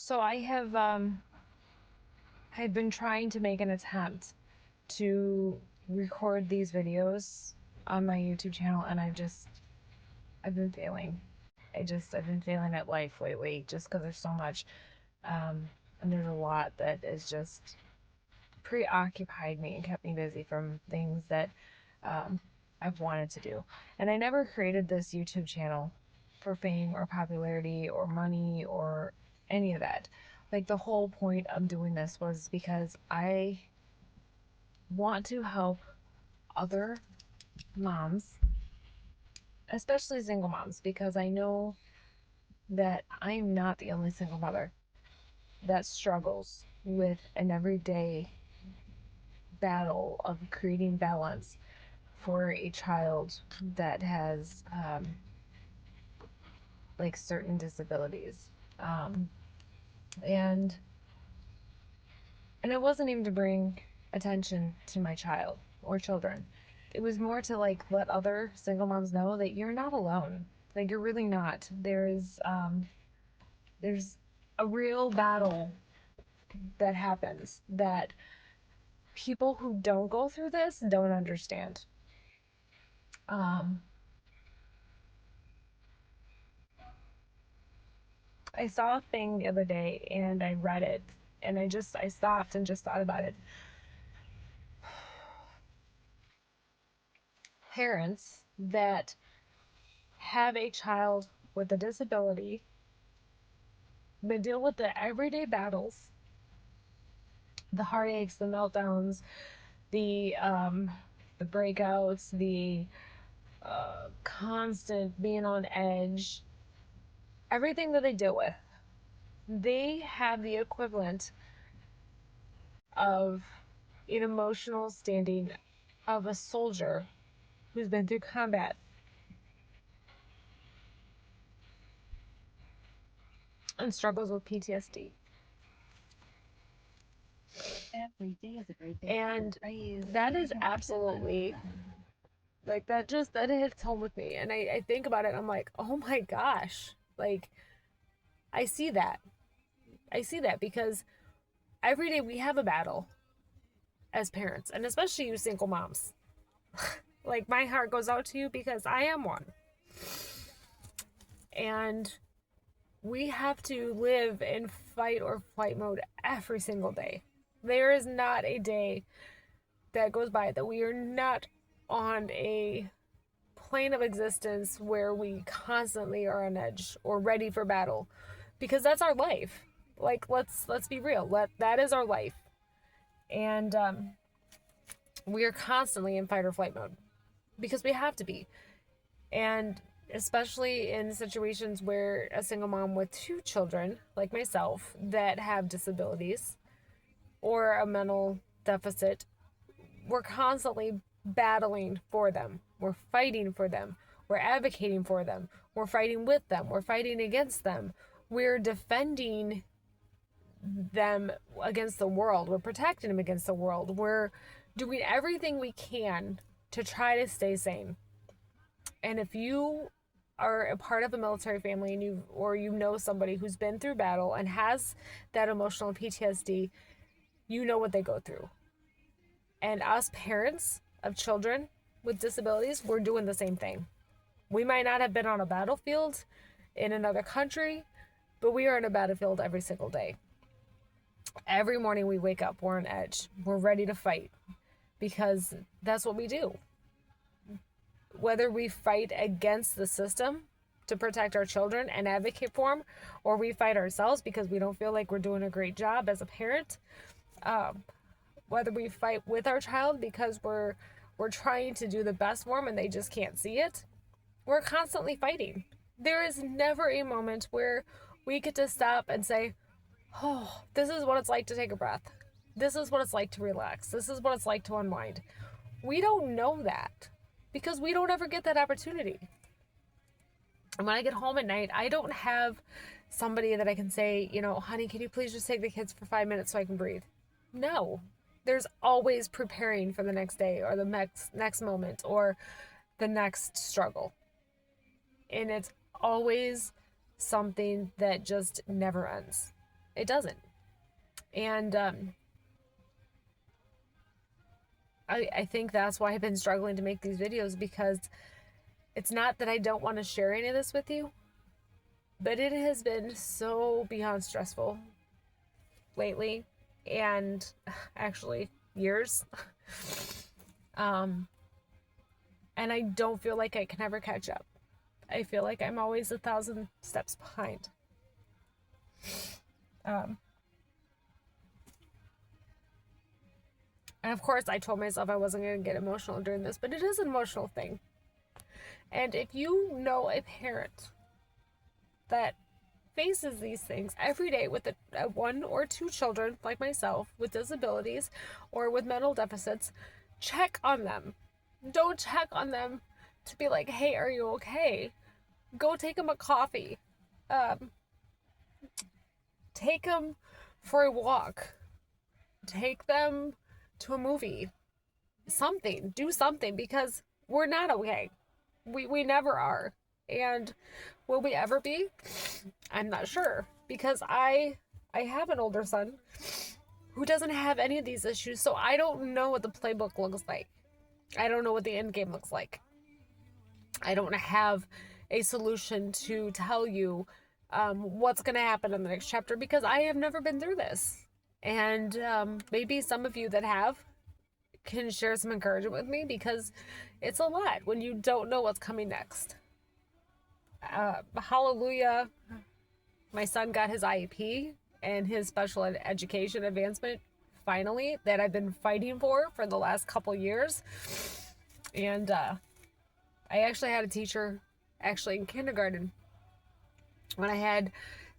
So I've been trying to make an attempt to record these videos on my YouTube channel, and I've been failing. I've been failing at life lately just because there's so much, and there's a lot that is just preoccupied me and kept me busy from things that um, I've wanted to do. And I never created this YouTube channel for fame or popularity or money or any of that. Like, the whole point of doing this was because I want to help other moms, especially single moms, because I know that I'm not the only single mother that struggles with an everyday battle of creating balance for a child that has like certain disabilities. Um, and it wasn't even to bring attention to my child or children. It was more to like let other single moms know that you're not alone. Like, you're really not. There's a real battle that happens that people who don't go through this don't understand. Um, I saw a thing the other day and I read it, and I stopped and just thought about it. Parents that have a child with a disability but deal with the everyday battles, the heartaches, the meltdowns, the breakouts, the constant being on edge, everything that they deal with, they have the equivalent of an emotional standing of a soldier who's been through combat and struggles with PTSD. Every day is a great day. And that is absolutely like that hits home with me. And I think about it and I'm like, oh my gosh. Like, I see that. I see that because every day we have a battle as parents, and especially you single moms. Like, my heart goes out to you because I am one. And we have to live in fight or flight mode every single day. There is not a day that goes by that we are not on a plane of existence where we constantly are on edge or ready for battle, because that's our life. Like, let's be real. That is our life. And we are constantly in fight or flight mode because we have to be. And especially in situations where a single mom with two children, like myself, that have disabilities or a mental deficit, we're constantly battling for them. We're fighting for them. We're advocating for them. We're fighting with them. We're fighting against them. We're defending them against the world. We're protecting them against the world. We're doing everything we can to try to stay sane. And if you are a part of a military family and you know somebody who's been through battle and has that emotional PTSD, you know what they go through. And us parents of children with disabilities, we're doing the same thing. We might not have been on a battlefield in another country, but we are in a battlefield every single day. Every morning we wake up, we're on edge. We're ready to fight because that's what we do. Whether we fight against the system to protect our children and advocate for them, or we fight ourselves because we don't feel like we're doing a great job as a parent, um, whether we fight with our child because we're trying to do the best for them and they just can't see it, we're constantly fighting. There is never a moment where we get to stop and say, oh, this is what it's like to take a breath. This is what it's like to relax. This is what it's like to unwind. We don't know that because we don't ever get that opportunity. And when I get home at night, I don't have somebody that I can say, honey, can you please just take the kids for 5 minutes so I can breathe? No. There's always preparing for the next day or the next moment or the next struggle. And it's always something that just never ends. It doesn't. And I think that's why I've been struggling to make these videos, because it's not that I don't want to share any of this with you, but it has been so beyond stressful lately, and actually years. And I don't feel like I can ever catch up. I feel like I'm always 1,000 steps behind. And of course, I told myself I wasn't going to get emotional during this, but it is an emotional thing. And if you know a parent that faces these things every day with a 1 or 2 children, like myself, with disabilities or with mental deficits, check on them. Don't check on them to be like, hey, are you okay? Go take them a coffee. Take them for a walk. Take them to a movie. Something. Do something, because we're not okay. We never are. And will we ever be? I'm not sure, because I have an older son who doesn't have any of these issues, so I don't know what the playbook looks like. I don't know what the end game looks like. I don't have a solution to tell you what's going to happen in the next chapter, because I have never been through this. And maybe some of you that have can share some encouragement with me, because it's a lot when you don't know what's coming next. Hallelujah. My son got his IEP and his special education advancement finally, that I've been fighting for the last couple years. And I actually had a teacher in kindergarten when I had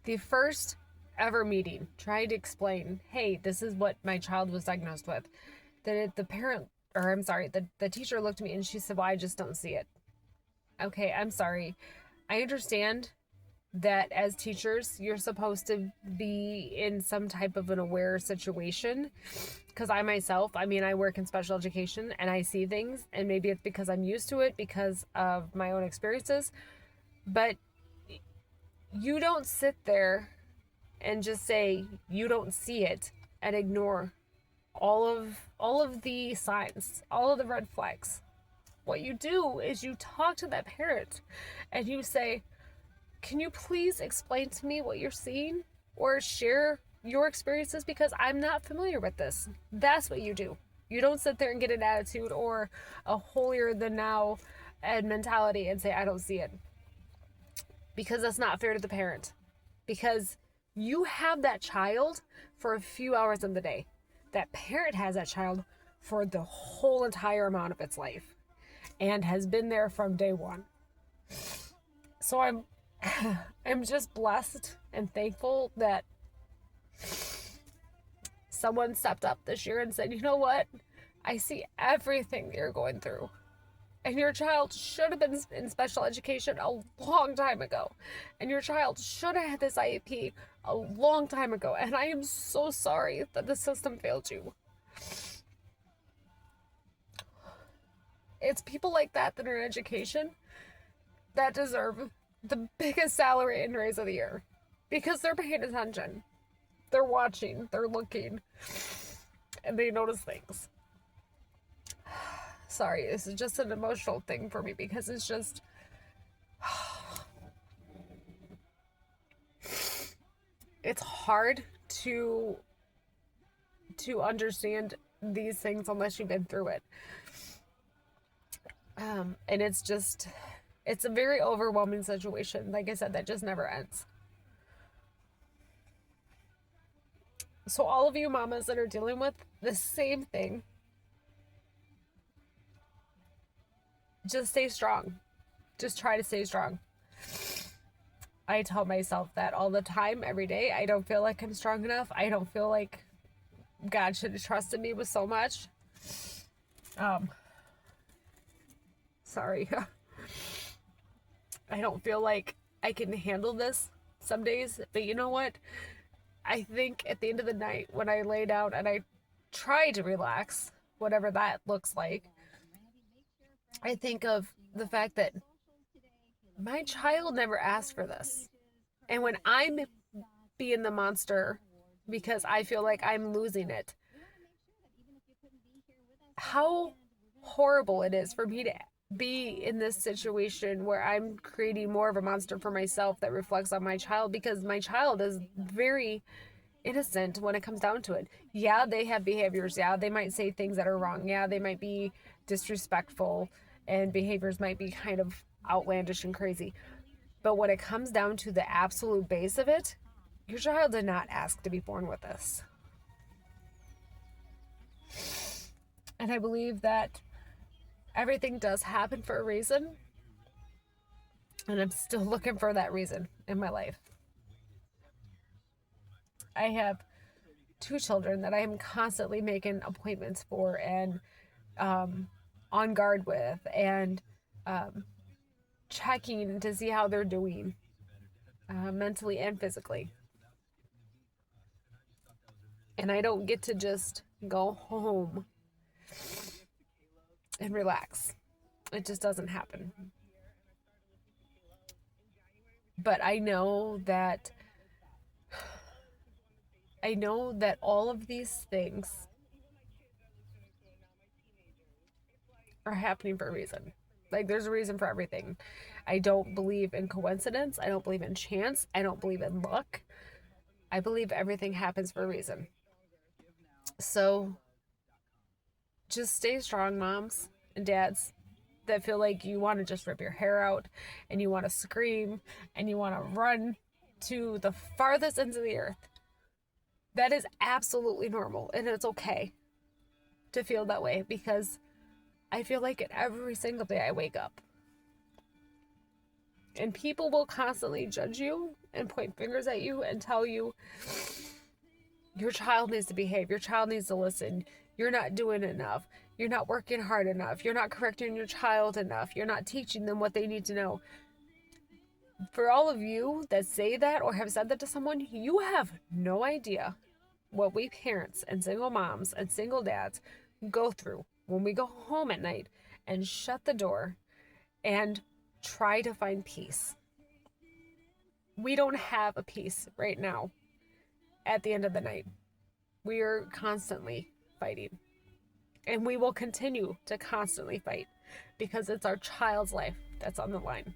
the first ever meeting trying to explain, hey, this is what my child was diagnosed with. The teacher looked at me and she said, well, I just don't see it. Okay, I'm sorry. I understand that as teachers, you're supposed to be in some type of an aware situation. Because I work in special education and I see things, and maybe it's because I'm used to it because of my own experiences. But you don't sit there and just say you don't see it and ignore all of the signs, all of the red flags. What you do is you talk to that parent and you say, can you please explain to me what you're seeing, or share your experiences, because I'm not familiar with this. That's what you do. You don't sit there and get an attitude or a holier than thou mentality and say, I don't see it. Because that's not fair to the parent. Because you have that child for a few hours in the day. That parent has that child for the whole entire amount of its life and has been there from day one. So I'm just blessed and thankful that someone stepped up this year and said, you know what? I see everything you're going through. And your child should have been in special education a long time ago. And your child should have had this IEP a long time ago. And I am so sorry that the system failed you. It's people like that are in education that deserve the biggest salary and raise of the year, because they're paying attention, they're watching, they're looking, and they notice things. Sorry, this is just an emotional thing for me, because it's just it's hard to understand these things unless you've been through it. And it's a very overwhelming situation. Like I said, that just never ends. So all of you mamas that are dealing with the same thing, just stay strong. Just try to stay strong. I tell myself that all the time, every day. I don't feel like I'm strong enough. I don't feel like God should have trusted me with so much. Sorry. I don't feel like I can handle this some days, but you know what? I think at the end of the night, when I lay down and I try to relax, whatever that looks like, I think of the fact that my child never asked for this. And when I'm being the monster because I feel like I'm losing it. How horrible it is for me to be in this situation where I'm creating more of a monster for myself that reflects on my child, because my child is very innocent when it comes down to it. Yeah, they have behaviors. Yeah, they might say things that are wrong. Yeah, they might be disrespectful and behaviors might be kind of outlandish and crazy. But when it comes down to the absolute base of it, your child did not ask to be born with this. And I believe that everything does happen for a reason. And I'm still looking for that reason in my life. I have 2 children that I am constantly making appointments for and on guard with and checking to see how they're doing mentally and physically. And I don't get to just go home and relax. It just doesn't happen. But I know that all of these things are happening for a reason. Like, there's a reason for everything. I don't believe in coincidence. I don't believe in chance. I don't believe in luck. I believe everything happens for a reason. So just stay strong, moms and dads that feel like you want to just rip your hair out and you want to scream and you want to run to the farthest ends of the earth. That is absolutely normal, and it's okay to feel that way, because I feel like it every single day I wake up. And people will constantly judge you and point fingers at you and tell you your child needs to behave, your child needs to listen, you're not doing enough, you're not working hard enough, you're not correcting your child enough, you're not teaching them what they need to know. For all of you that say that or have said that to someone, you have no idea what we parents and single moms and single dads go through when we go home at night and shut the door and try to find peace. We don't have a peace right now at the end of the night. We are constantly fighting. And we will continue to constantly fight because it's our child's life that's on the line.